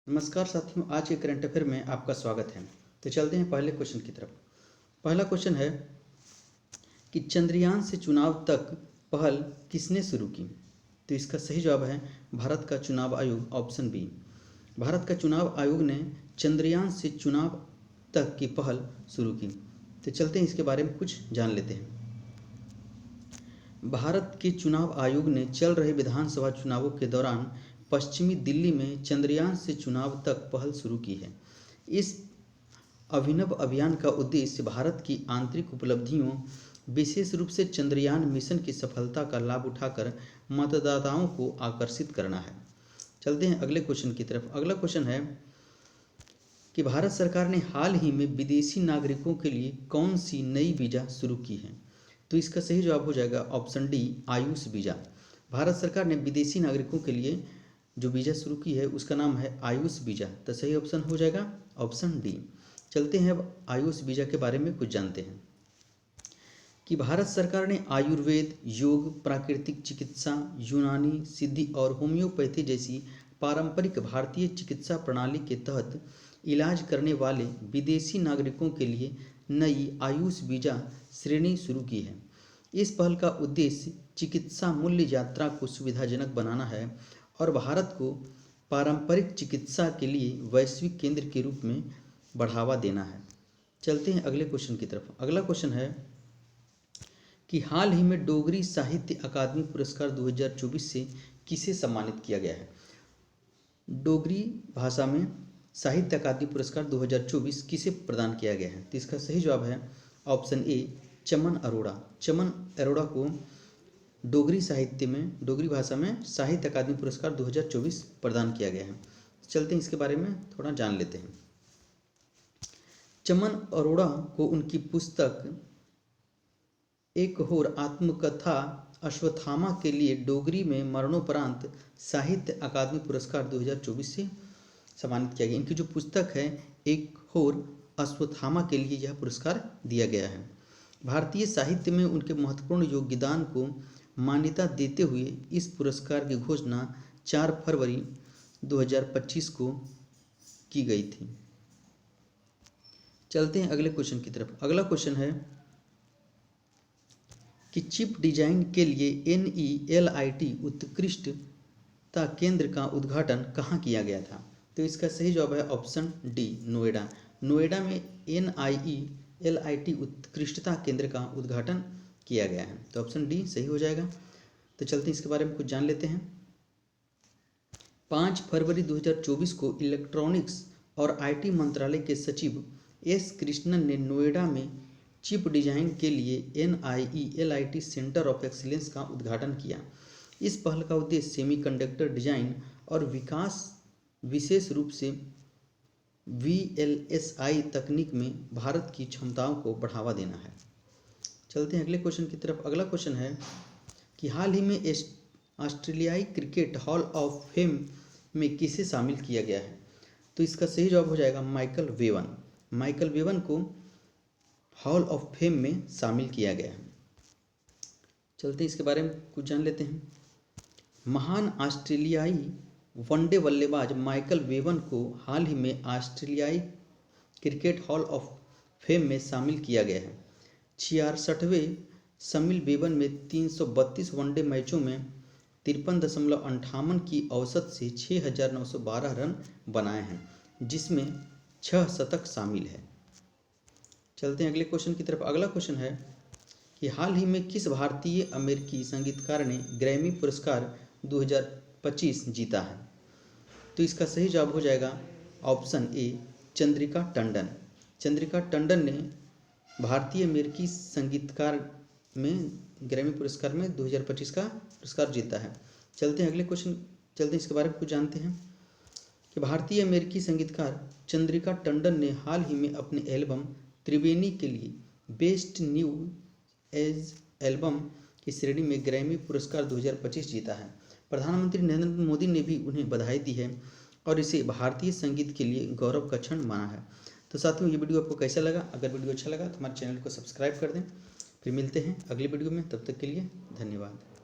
नमस्कार साथियों, आज के करंट अफेयर में आपका स्वागत है। तो चलते हैं पहले क्वेश्चन की तरफ। पहला क्वेश्चन है कि चंद्रयान से चुनाव तक पहल किसने शुरू की। तो इसका सही जवाब है भारत का चुनाव आयोग, ऑप्शन बी। भारत का चुनाव आयोग ने चंद्रयान से चुनाव तक की पहल शुरू की। तो चलते हैं इसके बारे में कुछ जान लेते हैं। भारत के चुनाव आयोग ने चल रहे विधानसभा चुनावों के दौरान पश्चिमी दिल्ली में चंद्रयान से चुनाव तक पहल शुरू की है। इस अभिनव अभियान का उद्देश्य भारत की आंतरिक उपलब्धियों, विशेष रूप से चंद्रयान मिशन की सफलता का लाभ उठाकर मतदाताओं को आकर्षित करना है। चलते हैं अगले क्वेश्चन की तरफ। अगला क्वेश्चन है कि भारत सरकार ने हाल ही में विदेशी नागरिकों के लिए कौन सी नई वीज़ा शुरू की है। तो इसका सही जवाब हो जाएगा option D, Ayush visa. Bharat सरकार ने विदेशी नागरिकों के लिए जो वीज़ा शुरू की है उसका नाम है आयुष वीज़ा। तो सही ऑप्शन हो जाएगा ऑप्शन डी। चलते हैं अब आयुष वीज़ा के बारे में कुछ जानते हैं कि भारत सरकार ने आयुर्वेद, योग, प्राकृतिक चिकित्सा, यूनानी, सिद्धि और होम्योपैथी जैसी पारंपरिक भारतीय चिकित्सा प्रणाली के तहत इलाज करने वाले विदेशी नागरिकों के लिए नई आयुष वीज़ा श्रेणी शुरू की है। इस पहल का उद्देश्य चिकित्सा मूल्य यात्रा को सुविधाजनक बनाना है और भारत को पारंपरिक चिकित्सा के लिए वैश्विक केंद्र के रूप में बढ़ावा देना है। चलते हैं अगले क्वेश्चन की तरफ। अगला क्वेश्चन है कि हाल ही में डोगरी साहित्य अकादमी पुरस्कार 2024 से किसे सम्मानित किया गया है। डोगरी भाषा में साहित्य अकादमी पुरस्कार 2024 किसे प्रदान किया गया है। तो इसका सही जवाब है ऑप्शन ए, चमन अरोड़ा। चमन अरोड़ा को डोगरी साहित्य में, डोगरी भाषा में साहित्य अकादमी पुरस्कार 2024 प्रदान किया गया है। चलते हैं इसके बारे में थोड़ा जान लेते हैं। चमन अरोड़ा को उनकी पुस्तक एक और आत्मकथा अश्वत्थामा के लिए डोगरी में मरणोपरांत साहित्य अकादमी पुरस्कार 2024 से सम्मानित किया गया। इनकी जो पुस्तक है एक और अश्वत्थामा के लिए यह पुरस्कार दिया गया है। भारतीय साहित्य में उनके महत्वपूर्ण योगदान को मान्यता देते हुए इस पुरस्कार की घोषणा 4 फरवरी 2025 को की गई थी। चलते हैं अगले क्वेश्चन की तरफ। अगला क्वेश्चन है कि चिप डिजाइन के लिए NELIT उत्कृष्टता केंद्र का उद्घाटन कहाँ किया गया था। तो इसका सही जवाब है ऑप्शन डी, नोएडा। नोएडा में NILIT उत्कृष्टता केंद्र का उद्घाटन किया गया है। तो ऑप्शन डी सही हो जाएगा। तो चलते हैं इसके बारे में कुछ जान लेते हैं। 5 फरवरी 2024 को इलेक्ट्रॉनिक्स और IT मंत्रालय के सचिव S कृष्णन ने नोएडा में चिप डिजाइन के लिए NIELIT सेंटर ऑफ एक्सीलेंस का उद्घाटन किया। इस पहल का उद्देश्य सेमीकंडक्टर डिजाइन और विकास, विशेष रूप से VLSI तकनीक में भारत की क्षमताओं को बढ़ावा देना है। चलते हैं अगले क्वेश्चन की तरफ। अगला क्वेश्चन है कि हाल ही में ऑस्ट्रेलियाई क्रिकेट हॉल ऑफ फेम में किसे शामिल किया गया है। तो इसका सही जवाब हो जाएगा माइकल वेवन। माइकल वेवन को हॉल ऑफ फेम में शामिल किया गया है। चलते हैं इसके बारे में कुछ जान लेते हैं। महान ऑस्ट्रेलियाई वनडे बल्लेबाज माइकल वेवन को हाल ही में ऑस्ट्रेलियाई क्रिकेट हॉल ऑफ फेम में शामिल किया गया है। 66वें शामिल वेवन में 332 वनडे मैचों में 53.58 की औसत से 6,912 रन बनाए हैं, जिसमें 6 शतक शामिल है। चलते हैं अगले क्वेश्चन की तरफ। अगला क्वेश्चन है कि हाल ही में किस भारतीय अमेरिकी संगीतकार ने ग्रैमी पुरस्कार 2025 जीता है। तो इसका सही जवाब हो जाएगा ऑप्शन ए, चंद्रिका टंडन। चंद्रिका टंडन ने भारतीय अमेरिकी संगीतकार में ग्रैमी पुरस्कार में 2025 का पुरस्कार जीता है। चलते हैं अगले क्वेश्चन, चलते हैं इसके बारे में कुछ जानते हैं कि भारतीय अमेरिकी संगीतकार चंद्रिका टंडन ने हाल ही में अपने एल्बम त्रिवेणी के लिए बेस्ट न्यू एज एल्बम की श्रेणी में ग्रैमी पुरस्कार 2025 जीता है। प्रधानमंत्री नरेंद्र मोदी ने भी उन्हें बधाई दी है और इसे भारतीय संगीत के लिए गौरव का क्षण माना है। तो साथियों, ये वीडियो आपको कैसा लगा। अगर वीडियो अच्छा लगा तो हमारे चैनल को सब्सक्राइब कर दें। फिर मिलते हैं अगली वीडियो में, तब तक के लिए धन्यवाद।